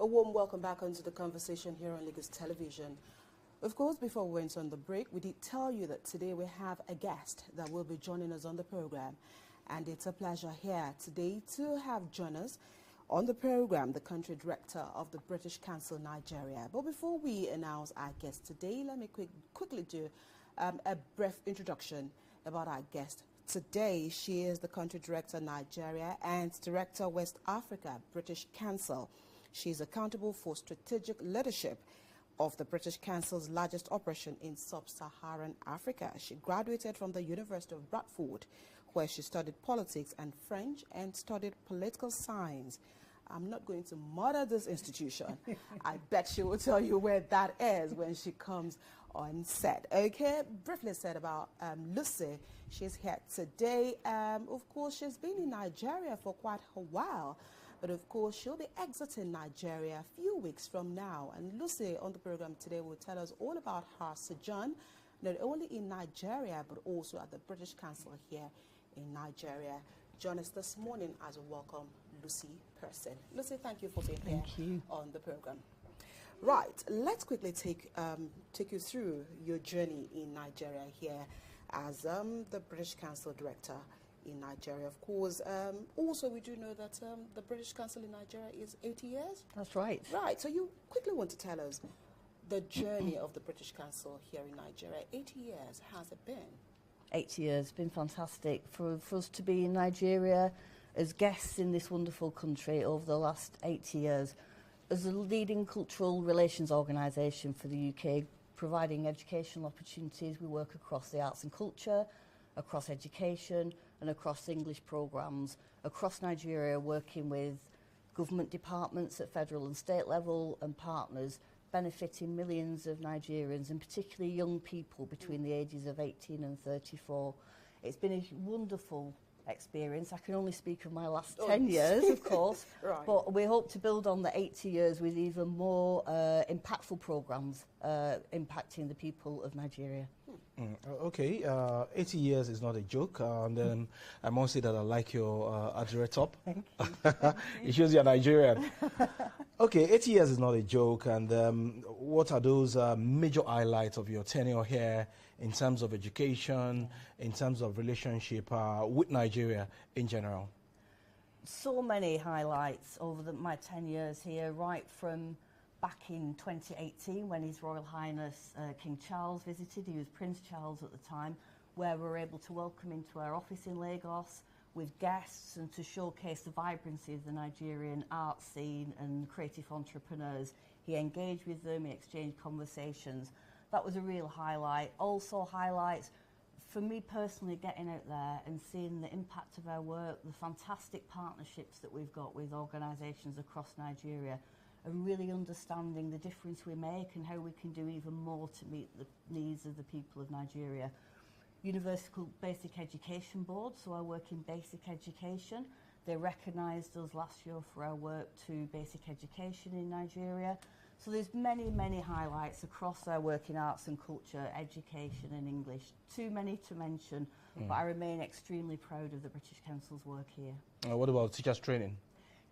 A warm welcome back onto the conversation here on Lagos Television. Of course, before we went on the break, we did tell you that today we have a guest that will be joining us on the program. And it's a pleasure here today to have join us on the program the country director of the British Council Nigeria. But before we announce our guest today, let me quickly do a brief introduction about our guest. Today, she is the country director Nigeria and director West Africa, British Council. She is accountable for strategic leadership of the British Council's largest operation in sub-Saharan Africa. She graduated from the University of Bradford, where she studied politics and French and studied political science. I'm not going to murder this institution. I bet she will tell you where that is when she comes on set. Okay, briefly said about Lucy. She's here today. Of course, she's been in Nigeria for quite a while. But of course, she'll be exiting Nigeria a few weeks from now. And Lucy on the program today will tell us all about her sojourn, not only in Nigeria, but also at the British Council here in Nigeria. Join us this morning as we welcome Lucy Pearson. Lucy, thank you for being here on the program. Right, let's quickly take you through your journey in Nigeria here as the British Council Director in Nigeria. Of course, also we do know that the British Council in Nigeria is 80 years. That's right. Right, so you quickly want to tell us the journey of the British Council here in Nigeria. 80 years, has it been? 80 years, been fantastic for us to be in Nigeria as guests in this wonderful country over the last 80 years. As a leading cultural relations organisation for the UK, providing educational opportunities, we work across the arts and culture, across education and across English programmes, across Nigeria, working with government departments at federal and state level and partners, benefiting millions of Nigerians and particularly young people between the ages of 18 and 34. It's been a wonderful experience. I can only speak of my last 10 years, of course, right. But we hope to build on the 80 years with even more impactful programmes impacting the people of Nigeria. Okay, 80 years is not a joke, and I must say that I like your Adire top. Thank you. It shows you're Nigerian. Okay, 80 years is not a joke, and what are those major highlights of your tenure here in terms of education, in terms of relationship with Nigeria in general? So many highlights over my 10 years here, right from back in 2018 when His Royal Highness King Charles visited. He was Prince Charles at the time, where we were able to welcome him to our office in Lagos with guests and to showcase the vibrancy of the Nigerian art scene and creative entrepreneurs. He engaged with them, he exchanged conversations. That was a real highlight. Also highlights for me personally, getting out there and seeing the impact of our work, the fantastic partnerships that we've got with organisations across Nigeria, and really understanding the difference we make and how we can do even more to meet the needs of the people of Nigeria. Universal Basic Education Board, so I work in basic education. They recognised us last year for our work to basic education in Nigeria. So there's many, many highlights across our work in arts and culture, education and English. Too many to mention, but I remain extremely proud of the British Council's work here. What about teachers training?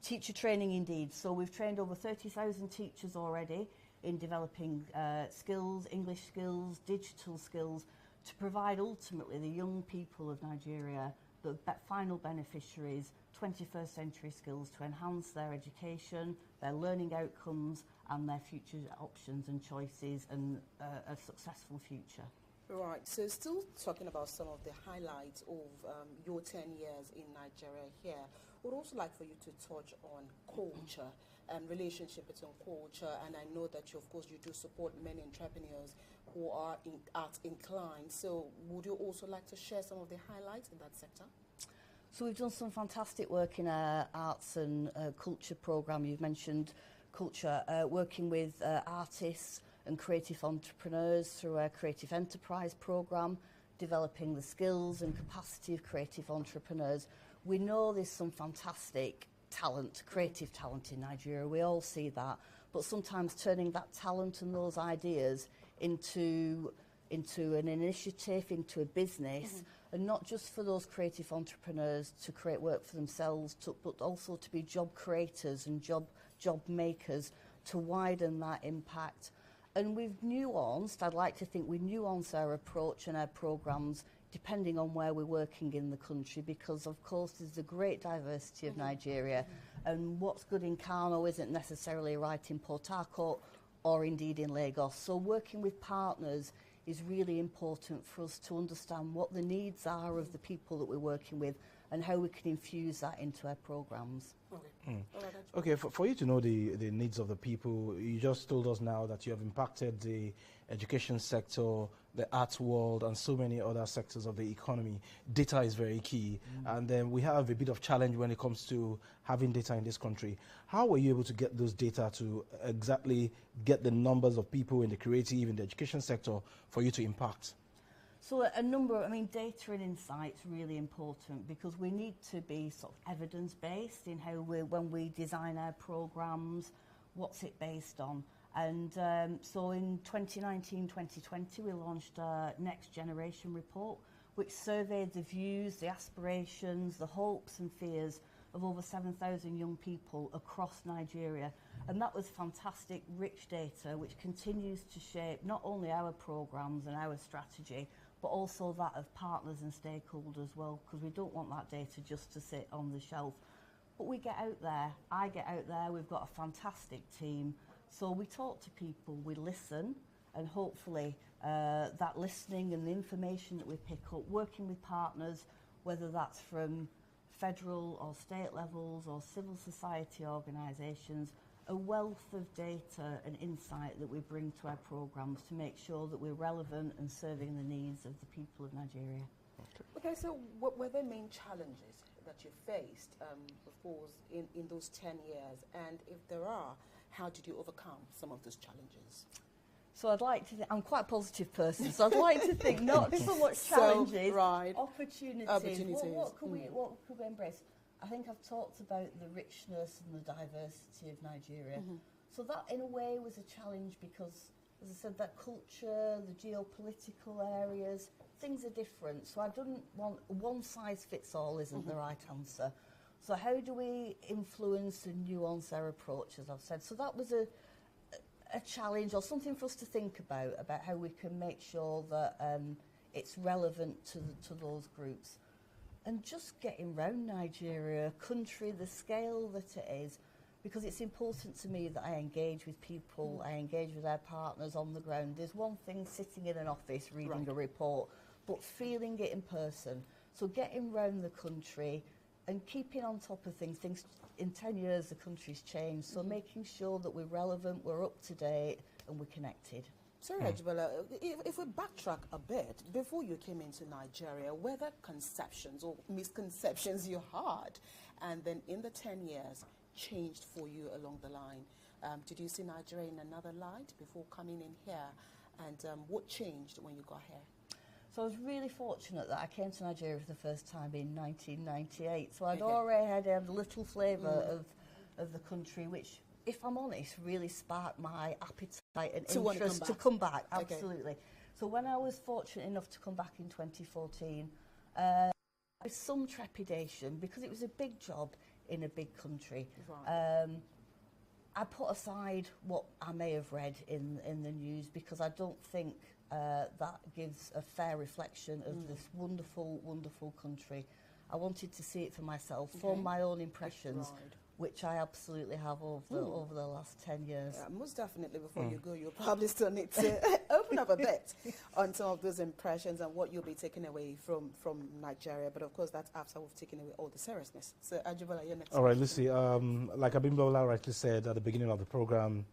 Teacher training indeed. So we've trained over 30,000 teachers already in developing skills, English skills, digital skills, to provide ultimately the young people of Nigeria, the final beneficiaries, 21st century skills to enhance their education, their learning outcomes and their future options and choices and a successful future. Right, so still talking about some of the highlights of your 10 years in Nigeria here, would also like for you to touch on culture and relationship between culture, and I know that you, of course, you do support many entrepreneurs who are art inclined, so would you also like to share some of the highlights in that sector? So we've done some fantastic work in our arts and culture programme. You've mentioned culture, working with artists and creative entrepreneurs through our Creative Enterprise programme, developing the skills and capacity of creative entrepreneurs. We know there's some fantastic talent, creative talent in Nigeria, we all see that, but sometimes turning that talent and those ideas into an initiative, into a business, and not just for those creative entrepreneurs to create work for themselves, but also to be job creators and job makers, to widen that impact. And we've nuanced, I'd like to think we nuance our approach and our programmes depending on where we're working in the country, because of course there's a great diversity of Nigeria, and what's good in Kano isn't necessarily right in Port Harcourt or indeed in Lagos. So working with partners is really important for us to understand what the needs are of the people that we're working with and how we can infuse that into our programmes. Okay, for you to know the needs of the people, you just told us now that you have impacted the education sector, the arts world, and so many other sectors of the economy. Data is very key, and then we have a bit of challenge when it comes to having data in this country. How were you able to get those data to exactly get the numbers of people in the creative, in the education sector for you to impact? So a number, I mean, data and insight's really important, because we need to be sort of evidence-based in how when we design our programmes, what's it based on. And so in 2019-2020, we launched a Next Generation report, which surveyed the views, the aspirations, the hopes and fears of over 7,000 young people across Nigeria. And that was fantastic, rich data, which continues to shape not only our programmes and our strategy, but also that of partners and stakeholders as well, because we don't want that data just to sit on the shelf. But we get out there, I get out there, we've got a fantastic team. So we talk to people, we listen, and hopefully that listening and the information that we pick up, working with partners, whether that's from federal or state levels or civil society organisations, a wealth of data and insight that we bring to our programmes to make sure that we're relevant and serving the needs of the people of Nigeria. Okay, so what were the main challenges that you faced, of course, in those 10 years? And if there are, how did you overcome some of those challenges? So I'd like to I'm quite a positive person, so I'd like to think not so much challenges, opportunities. What could we embrace? I think I've talked about the richness and the diversity of Nigeria. So that, in a way, was a challenge because, as I said, that culture, the geopolitical areas, things are different. So I didn't want one size fits all isn't the right answer. So how do we influence and nuance our approach, as I've said? So that was a challenge, or something for us to think about how we can make sure that it's relevant to those groups. And just getting round Nigeria, a country, the scale that it is, because it's important to me that I engage with people, I engage with our partners on the ground. There's one thing sitting in an office reading a report, but feeling it in person. So getting round the country and keeping on top of things. In 10 years, the country's changed, so making sure that we're relevant, we're up to date, and we're connected. Sorry, Ajibala, if we backtrack a bit, before you came into Nigeria, were there conceptions or misconceptions you had, and then in the 10 years changed for you along the line? Did you see Nigeria in another light before coming in here, and what changed when you got here? So I was really fortunate that I came to Nigeria for the first time in 1998, so I'd already had a little flavour of the country, which, if I'm honest, really sparked my appetite and interest to come back. Absolutely. So when I was fortunate enough to come back in 2014, with some trepidation, because it was a big job in a big country, I put aside what I may have read in the news, because I don't think that gives a fair reflection of this wonderful, wonderful country. I wanted to see it for myself, form my own impressions, which I absolutely have over the last 10 years. Yeah, most definitely. Before you go, you'll probably still need to open up a bit on some of those impressions and what you'll be taking away from Nigeria. But of course, that's after we've taken away all the seriousness. So, Ajibala, your next All right, Lucy, like Abimbola rightly said at the beginning of the program,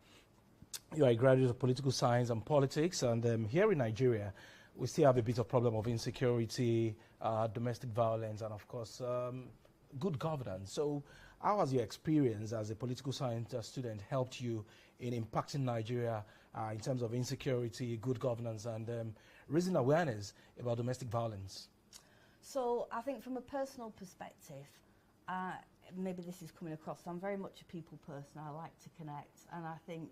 you are a graduate of political science and politics, and here in Nigeria, we still have a bit of problem of insecurity, domestic violence, and of course, good governance. So how has your experience as a political science student helped you in impacting Nigeria in terms of insecurity, good governance, and raising awareness about domestic violence? So I think from a personal perspective, maybe this is coming across, I'm very much a people person. I like to connect, and I think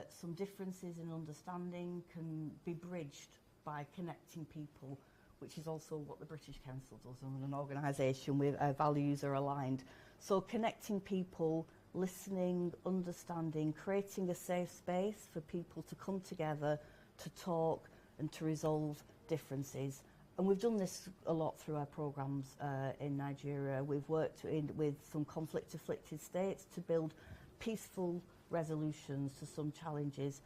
some differences in understanding can be bridged by connecting people which is also what the British Council does, and an organisation with our values are aligned. So connecting people, listening, understanding, creating a safe space for people to come together, to talk and to resolve differences. And we've done this a lot through our programmes in Nigeria. We've worked with some conflict-afflicted states to build peaceful resolutions to some challenges.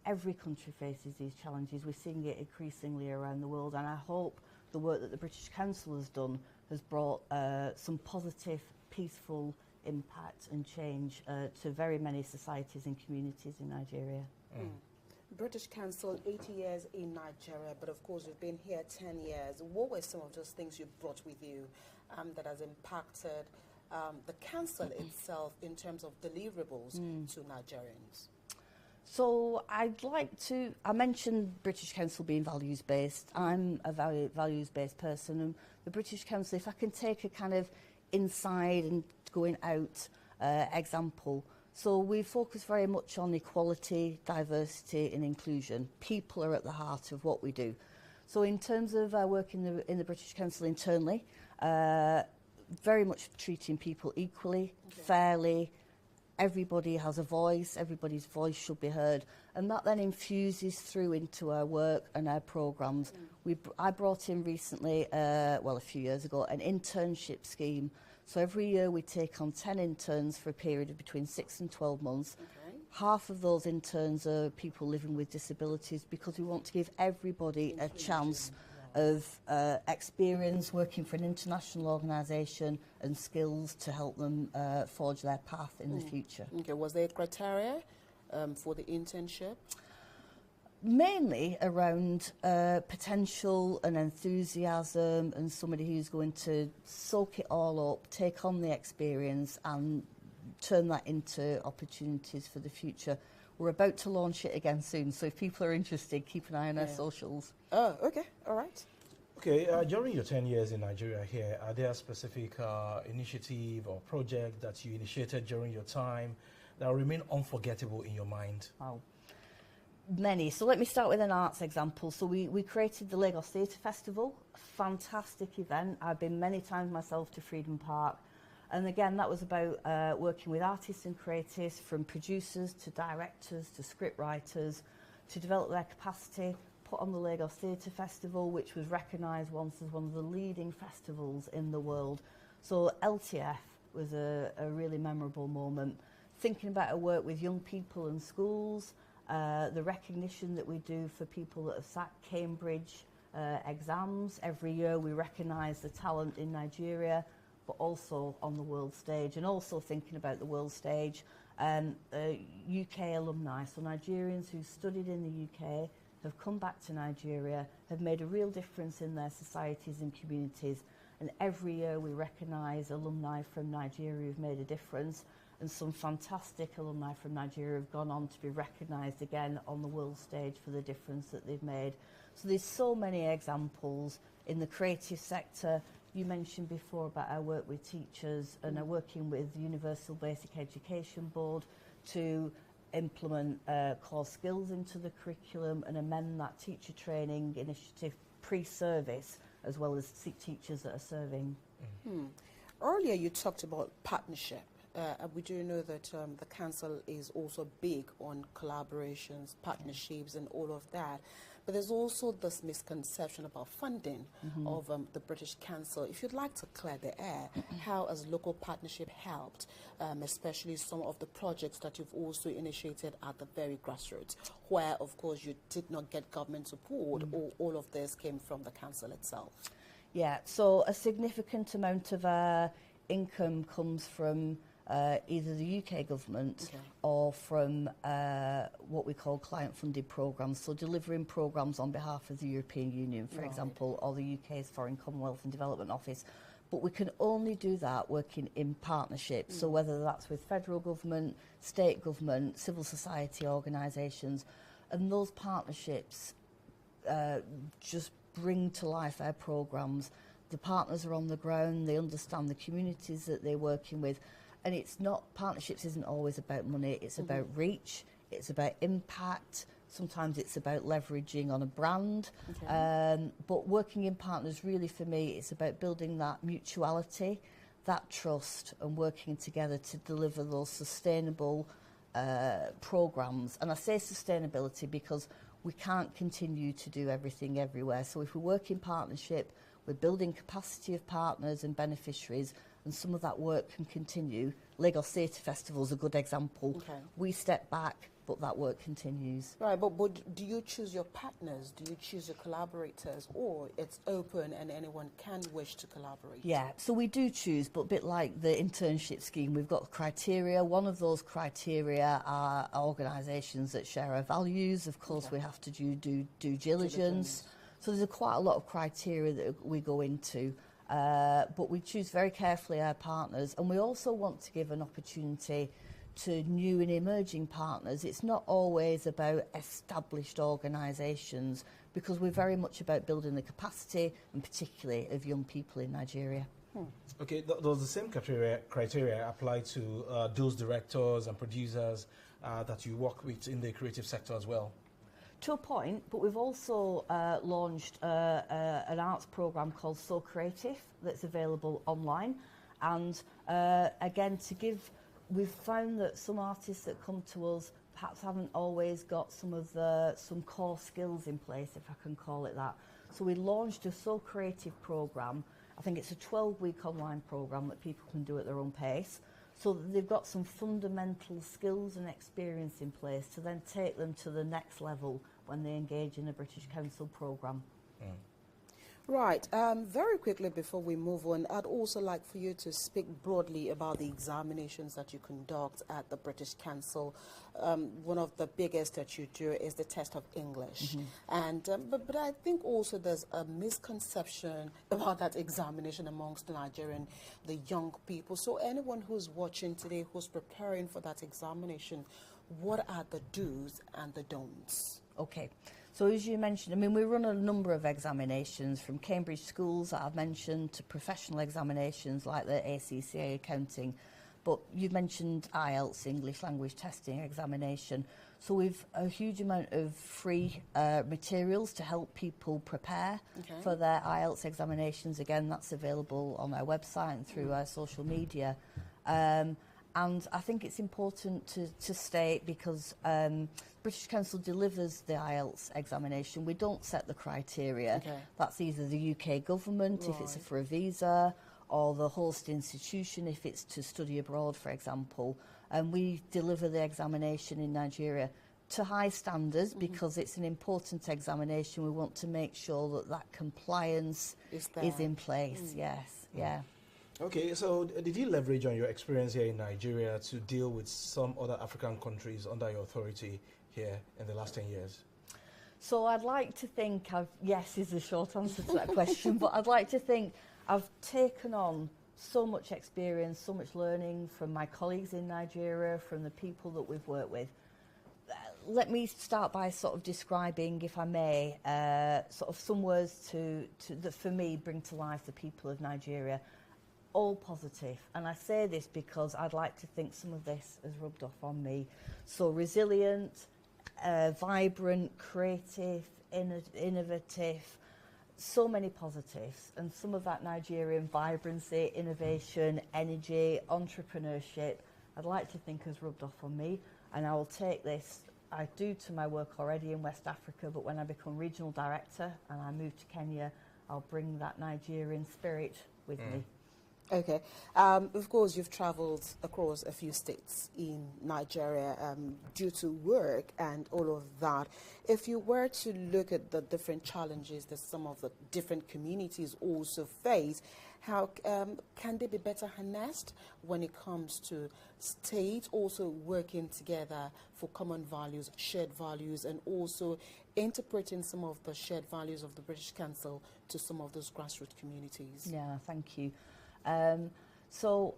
Every country faces these challenges. We're seeing it increasingly around the world, and I hope the work that the British Council has done has brought some positive, peaceful impact and change to very many societies and communities in Nigeria. British Council, 80 years in Nigeria, but of course you've been here 10 years. What were some of those things you brought with you that has impacted the council itself in terms of deliverables to Nigerians? So I mentioned British Council being values-based. I'm a values-based person, and the British Council, if I can take a kind of inside and going out example. So we focus very much on equality, diversity and inclusion. People are at the heart of what we do. So in terms of our work in the British Council internally, very much treating people equally, fairly. Everybody has a voice, everybody's voice should be heard, and that then infuses through into our work and our programmes. I brought in recently, a few years ago, an internship scheme. So every year we take on 10 interns for a period of between 6 and 12 months. Okay. Half of those interns are people living with disabilities, because we want to give everybody a chance of experience working for an international organisation and skills to help them forge their path in the future. Okay, was there criteria for the internship? Mainly around potential and enthusiasm, and somebody who's going to soak it all up, take on the experience and turn that into opportunities for the future. We're about to launch it again soon, so if people are interested, keep an eye on our socials. Oh, okay, all right. Okay, during your 10 years in Nigeria here, are there specific initiative or project that you initiated during your time that will remain unforgettable in your mind? Wow. Many. So let me start with an arts example. So we created the Lagos Theatre Festival, a fantastic event. I've been many times myself to Freedom Park. And again, that was about working with artists and creatives, from producers to directors to script writers, to develop their capacity, put on the Lagos Theatre Festival, which was recognised once as one of the leading festivals in the world. So LTF was a really memorable moment. Thinking about our work with young people and schools, the recognition that we do for people that have sat Cambridge exams. Every year we recognise the talent in Nigeria, but also on the world stage, and also thinking about the world stage, UK alumni, so Nigerians who studied in the UK, have come back to Nigeria, have made a real difference in their societies and communities, and every year we recognise alumni from Nigeria who've made a difference, and some fantastic alumni from Nigeria have gone on to be recognised again on the world stage for the difference that they've made. So there's so many examples in the creative sector. You mentioned before about our work with teachers, and are working with the Universal Basic Education Board to implement core skills into the curriculum and amend that teacher training initiative pre-service, as well as teachers that are serving. Earlier you talked about partnership. We do know that the council is also big on collaborations, partnerships and all of that. But there's also this misconception about funding of the British Council. If you'd like to clear the air, how has local partnership helped, especially some of the projects that you've also initiated at the very grassroots, where, of course, you did not get government support, or all of this came from the council itself? Yeah, so a significant amount of our income comes from either the UK government or from what we call client-funded programmes, so delivering programmes on behalf of the European Union, for example, or the UK's Foreign Commonwealth and Development Office. But we can only do that working in partnership, so whether that's with federal government, state government, civil society organisations, and those partnerships just bring to life our programmes. The partners are on the ground, they understand the communities that they're working with. And it's not, partnerships isn't always about money, it's about reach, it's about impact. Sometimes it's about leveraging on a brand. Okay. But working in partners, really for me, it's about building that mutuality, that trust, and working together to deliver those sustainable programs. And I say sustainability because we can't continue to do everything everywhere. So if we work in partnership, we're building capacity of partners and beneficiaries, and some of that work can continue. Lagos Theatre Festival is a good example. Okay. We step back, but that work continues. Right, but do you choose your partners? Do you choose your collaborators? Or it's open and anyone can wish to collaborate? Yeah, so we do choose, but a bit like the internship scheme, we've got criteria. One of those criteria are organisations that share our values. Of course, Okay. we have to do due diligence. So there's quite a lot of criteria that we go into. But we choose very carefully our partners, and we also want to give an opportunity to new and emerging partners. It's not always about established organisations, because we're very much about building the capacity, and particularly of young people in Nigeria. Okay, does the same criteria apply to those directors and producers that you work with in the creative sector as well? To a point, but we've also launched an arts programme called So Creative that's available online. And again, we've found that some artists that come to us perhaps haven't always got some core skills in place, if I can call it that. So we launched a So Creative programme. I think it's a 12-week online programme that people can do at their own pace, so that they've got some fundamental skills and experience in place to then take them to the next level when they engage in a British Council programme. Right. Very quickly before we move on, I'd also like for you to speak broadly about the examinations that you conduct at the British Council. One of the biggest that you do is the test of English. And but I think also there's a misconception about that examination amongst the young people. So anyone who's watching today, who's preparing for that examination, what are the do's and the don'ts? Okay, so as you mentioned, I mean, we run a number of examinations, from Cambridge schools that I've mentioned to professional examinations like the ACCA accounting, but you've mentioned IELTS, English language testing examination. So we've a huge amount of free materials to help people prepare for their IELTS examinations. Again, that's available on our website and through our social media. And I think it's important to state, because British Council delivers the IELTS examination. We don't set the criteria. That's either the UK government, if it's for a visa, or the host institution, if it's to study abroad, for example. And we deliver the examination in Nigeria to high standards, because it's an important examination. We want to make sure that that compliance is in place. Yes, yeah. Okay, so did you leverage on your experience here in Nigeria to deal with some other African countries under your authority here in the last 10 years? So I'd like to think yes is the short answer to that question, but I'd like to think I've taken on so much experience, so much learning from my colleagues in Nigeria, from the people that we've worked with. Let me start by sort of describing, if I may, sort of some words that for me bring to life the people of Nigeria. All positive, and I say this because I'd like to think some of this has rubbed off on me. So resilient, vibrant, creative, innovative, so many positives, and some of that Nigerian vibrancy, innovation, energy, entrepreneurship, I'd like to think has rubbed off on me, and I will take this. I do to my work already in West Africa, but when I become regional director and I move to Kenya, I'll bring that Nigerian spirit with me. Okay. Of course, you've travelled across a few states in Nigeria due to work and all of that. If you were to look at the different challenges that some of the different communities also face, how can they be better harnessed when it comes to states also working together for common values, shared values, and also interpreting some of the shared values of the British Council to some of those grassroots communities? Yeah, thank you. So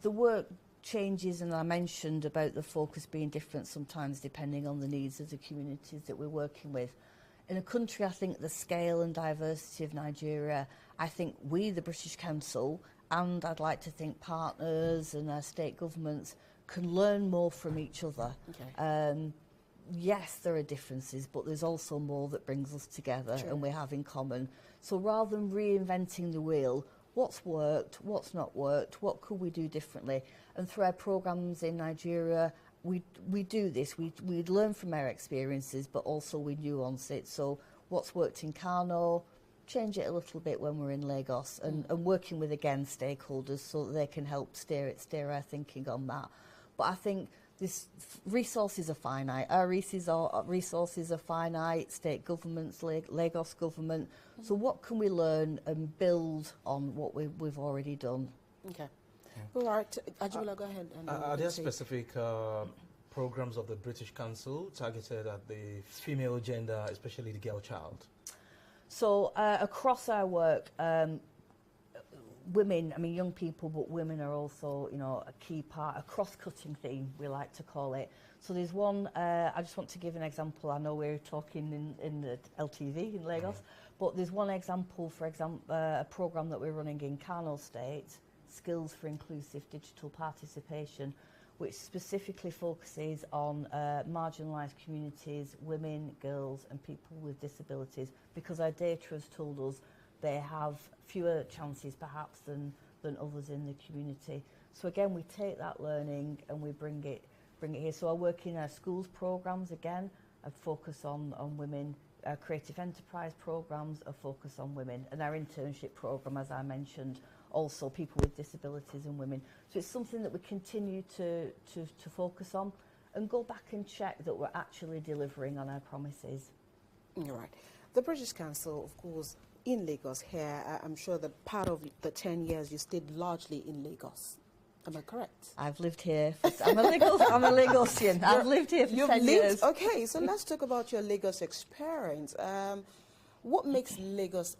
the work changes, and I mentioned about the focus being different sometimes depending on the needs of the communities that we're working with. In a country, I think the scale and diversity of Nigeria, I think we, the British Council, and I'd like to think partners and our state governments can learn more from each other. yes, there are differences, but there's also more that brings us together True. and we have in common. So rather than reinventing the wheel, what's worked, what's not worked, what could we do differently? And through our programs in Nigeria, we do this. We learn from our experiences, but also we nuance it. So what's worked in Kano, change it a little bit when we're in Lagos, and working with, again, stakeholders so that they can help steer our thinking on that. But I think this resources are finite. Our resources are finite, state governments, Lagos government. So what can we learn and build on what we've already done? Okay. All right. Ajula, go ahead. And Are there specific programs of the British Council targeted at the female gender, especially the girl child? So across our work, women, I mean young people, but women are also, you know, a key part, a cross-cutting theme, we like to call it. So there's one, I just want to give an example. I know we're talking in the LTV in Lagos, but there's one example, for example, a programme that we're running in Kano State, Skills for Inclusive Digital Participation, which specifically focuses on marginalised communities, women, girls and people with disabilities, because our data has told us they have fewer chances perhaps than others in the community. So again, we take that learning and we bring it here. So I work in our schools programmes again, I focus on women, our creative enterprise programmes are focused on women, and our internship programme, as I mentioned, also people with disabilities and women. So it's something that we continue to focus on and go back and check that we're actually delivering on our promises. You're right. The British Council, of course, in Lagos here, I'm sure that part of the 10 years you stayed largely in Lagos. Am I correct? I've lived here. I'm a Lagosian. I've lived here for 10 years. Okay, so let's talk about your Lagos experience. What makes Lagos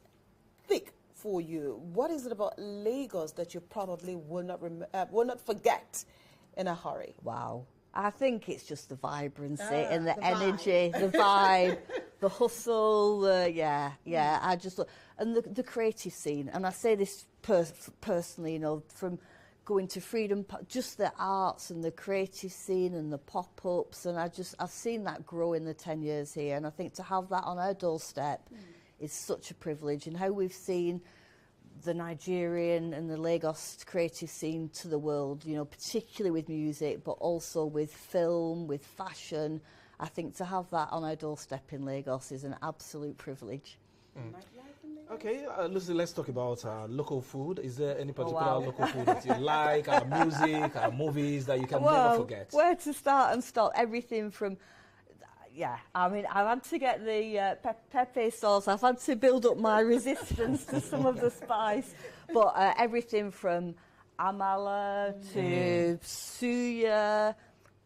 thick for you? What is it about Lagos that you probably will not forget in a hurry? Wow. I think it's just the vibrancy and the energy, the vibe, the hustle, I just look, and the creative scene. And I say this personally, you know, from going to Freedom, just the arts and the creative scene and the pop-ups, and I've seen that grow in the 10 years here, and I think to have that on our doorstep is such a privilege, and how we've seen the Nigerian and the Lagos creative scene to the world, you know, particularly with music, but also with film, with fashion. I think to have that on our doorstep in Lagos is an absolute privilege. Okay, Lucy, let's talk about local food. Is there any particular local food that you like, music, movies that you can never forget? Where to start and stop? Everything from... I mean, I've had to get the pepe sauce. I've had to build up my resistance to some of the spice. But everything from amala to suya.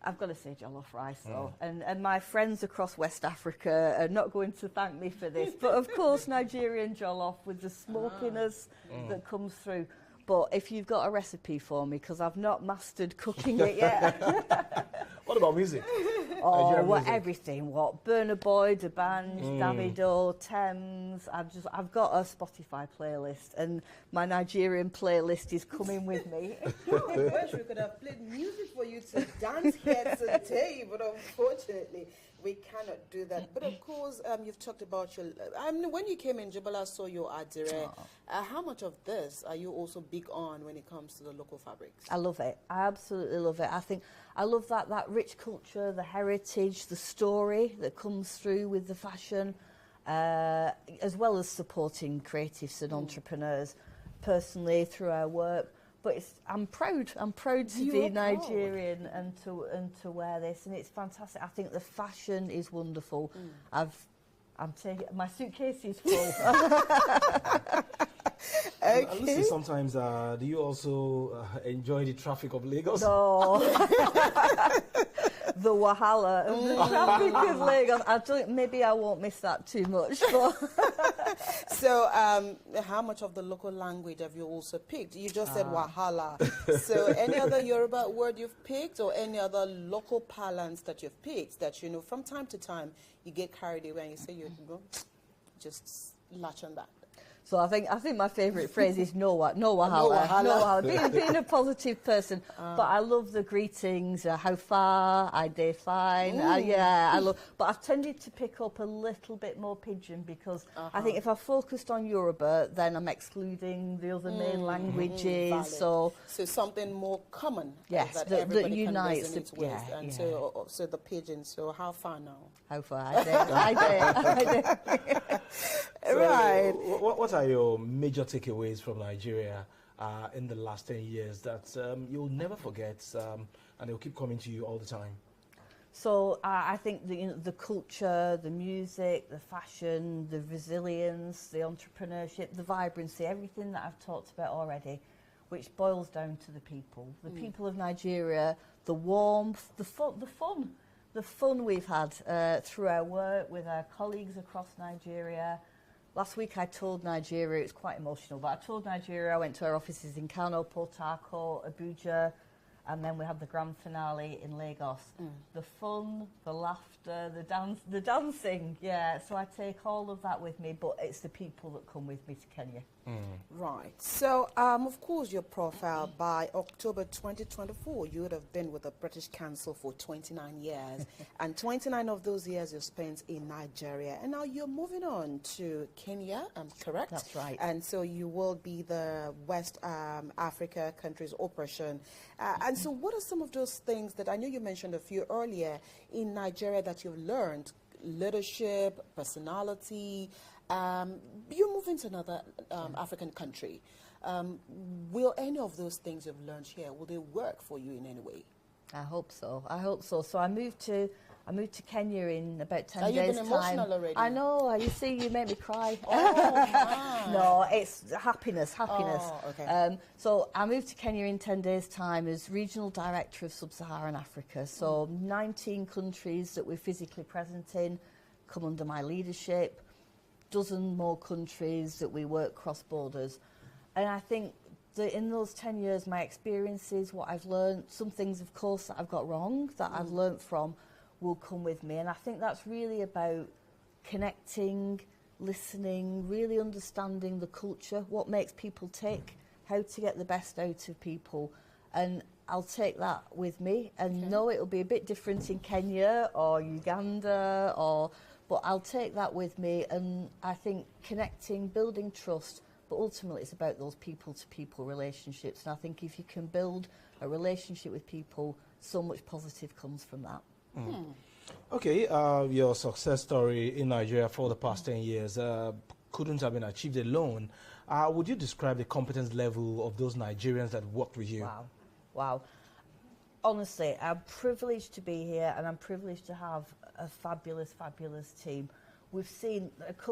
I've got to say jollof rice, though. And my friends across West Africa are not going to thank me for this. But, of course, Nigerian jollof with the smokiness that comes through. But if you've got a recipe for me, because I've not mastered cooking it yet. What about music? Everything. What Burna Boy, D'banj, Davido, Thames. I've got a Spotify playlist, and my Nigerian playlist is coming with me. Oh, I wish we could have played music for you to dance here today, but unfortunately we cannot do that. But of course, you've talked about your... when you came in, Jabala saw your adire. How much of this are you also big on when it comes to the local fabrics? I love it. I absolutely love it. I think I love that rich culture, the heritage, the story that comes through with the fashion, as well as supporting creatives and entrepreneurs personally through our work. But I'm proud to be Nigerian and to wear this, and it's fantastic. I think the fashion is wonderful. I'm taking my suitcase is full. Okay. Lucy, sometimes do you also enjoy the traffic of Lagos? No. The wahala of the traffic of Lagos. Maybe I won't miss that too much. But so, how much of the local language have you also picked? You just said wahala. So, any other Yoruba word you've picked, or any other local parlance that you've picked that, you know, from time to time you get carried away and you say, you know, just latch on that? So I think my favourite phrase is no wahala. Being a positive person. But I love the greetings. How far? I day fine. Yeah, I love. But I've tended to pick up a little bit more pidgin because I think if I focused on Yoruba, then I'm excluding the other main languages. So something more common. Yes, that that everybody unites. can resonate with. And so the pidgin. So how far now? How far? I day. So Right. What are your major takeaways from Nigeria in the last 10 years that you'll never forget and they'll keep coming to you all the time? So I think the culture, the music, the fashion, the resilience, the entrepreneurship, the vibrancy, everything that I've talked about already, which boils down to the people. The people of Nigeria, the warmth, the fun we've had through our work with our colleagues across Nigeria. Last week I told Nigeria, it's quite emotional, but I told Nigeria I went to our offices in Kano, Port Harcourt, Abuja, and then we had the grand finale in Lagos. The fun, the laughter, the dancing, yeah. So I take all of that with me, but it's the people that come with me to Kenya. Right. So, of course, your profile by October 2024, you would have been with the British Council for 29 years, and 29 of those years you spent in Nigeria, and now you're moving on to Kenya. Correct? That's right. And so you will be the West Africa countries operation. And so, what are some of those things that I know you mentioned a few earlier in Nigeria that you've learned? Leadership, personality. You're moving to another African country. Will any of those things you've learned here, will they work for you in any way? I hope so. So I moved to Kenya in about 10 days' time. You've been emotional already. I know. You see, you make me cry. Oh, no, it's happiness. Oh, okay. So I moved to Kenya in 10 days' time as Regional Director of Sub-Saharan Africa. So 19 countries that we're physically present in come under my leadership. Dozen more countries that we work cross borders. And I think that in those 10 years, my experiences, what I've learned, some things, of course, that I've got wrong, that I've learned from, will come with me. And I think that's really about connecting, listening, really understanding the culture, what makes people tick, how to get the best out of people. And I'll take that with me. And no, it'll be a bit different in Kenya or Uganda but I'll take that with me, and I think connecting, building trust, but ultimately it's about those people-to-people relationships. And I think if you can build a relationship with people, so much positive comes from that. Okay, your success story in Nigeria for the past 10 years couldn't have been achieved alone. Would you describe the competence level of those Nigerians that worked with you? Wow. Honestly, I'm privileged to be here, and I'm privileged to have a fabulous team. We've seen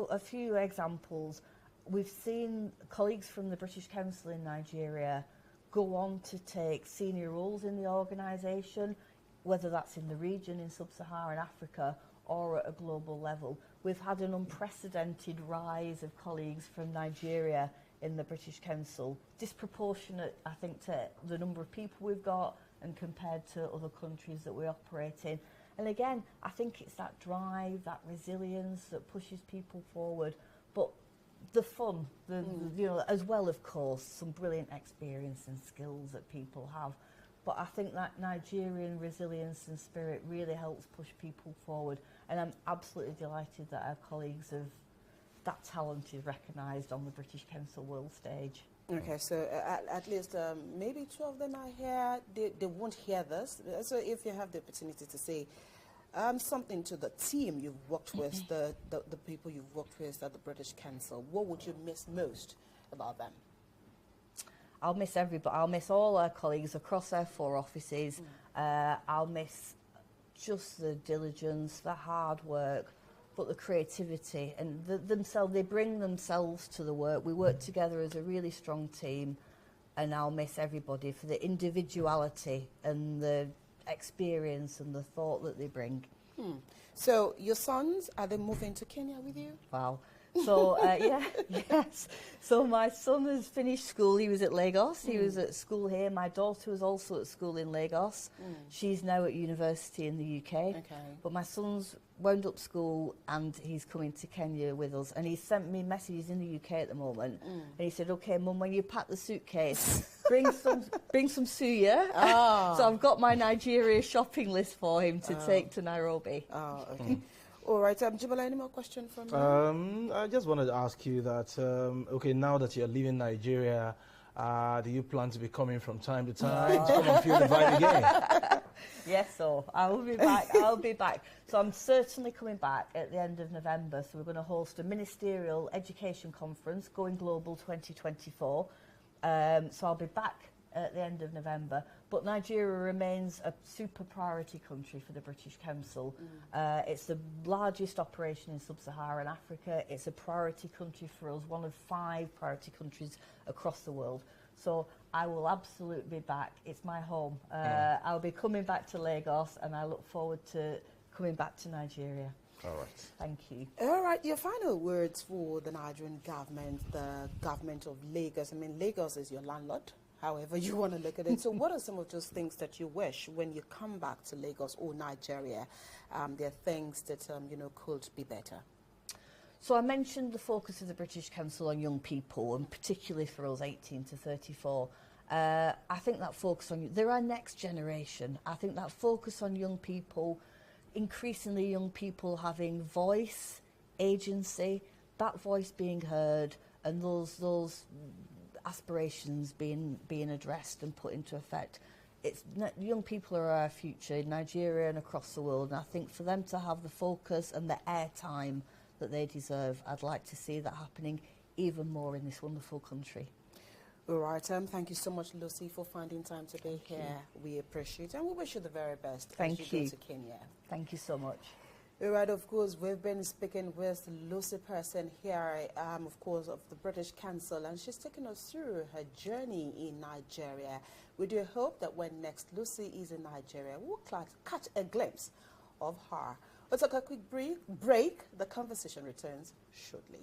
a few examples. We've seen colleagues from the British Council in Nigeria go on to take senior roles in the organisation, whether that's in the region, in sub-Saharan Africa, or at a global level. We've had an unprecedented rise of colleagues from Nigeria in the British Council, disproportionate, I think, to the number of people we've got and compared to other countries that we operate in. And again, I think it's that drive, that resilience that pushes people forward. But the fun, as well, of course, some brilliant experience and skills that people have. But I think that Nigerian resilience and spirit really helps push people forward. And I'm absolutely delighted that our colleagues have that talent is recognised on the British Council world stage. Okay, so at least maybe 2 of them are here. They won't hear this. So if you have the opportunity to say something to the team you've worked with, the people you've worked with at the British Council, what would you miss most about them? I'll miss everybody. I'll miss all our colleagues across our 4 offices. I'll miss just the diligence, the hard work, but the creativity and themselves. They bring themselves to the work. We work together as a really strong team, and I'll miss everybody for the individuality and the experience and the thought that they bring. So your sons, are they moving to Kenya with you? Wow. So, yes. So my son has finished school. He was at Lagos. He was at school here. My daughter was also at school in Lagos. She's now at university in the UK. Okay. But my son's wound up school and he's coming to Kenya with us. And he sent me messages in the UK at the moment. And he said, okay, Mum, when you pack the suitcase, bring some suya. Oh. So I've got my Nigeria shopping list for him to take to Nairobi. Oh, okay. All right. Jibala, any more questions from you? I just wanted to ask you that, okay, now that you're leaving Nigeria, do you plan to be coming from time to time to come and feel the vibe again? Yes, so I will be back. I'll be back. So I'm certainly coming back at the end of November. So we're going to host a ministerial education conference, Going Global 2024. So I'll be back at the end of November. But Nigeria remains a super priority country for the British Council. It's the largest operation in sub-Saharan Africa. It's a priority country for us, one of 5 priority countries across the world. So I will absolutely be back. It's my home. I'll be coming back to Lagos and I look forward to coming back to Nigeria. All right. Thank you. All right, your final words for the Nigerian government, the government of Lagos. I mean, Lagos is your landlord, however you want to look at it. So what are some of those things that you wish when you come back to Lagos or Nigeria, there are things that, you know, could be better? So I mentioned the focus of the British Council on young people, and particularly for us 18 to 34. I think that focus on, they're our next generation. I think that focus on young people, increasingly young people having voice, agency, that voice being heard, and those aspirations being addressed and put into effect. Young people are our future in Nigeria and across the world, and I think for them to have the focus and the airtime that they deserve, I'd like to see that happening even more in this wonderful country. All right, thank you so much, Lucy, for finding time to be here. We appreciate it, and we wish you the very best as you go to Kenya. Thank you so much. All right, of course, we've been speaking with Lucy Pearson here, of course, of the British Council, and she's taken us through her journey in Nigeria. We do hope that when next Lucy is in Nigeria, we'll catch a glimpse of her. We'll take a quick break. The conversation returns shortly.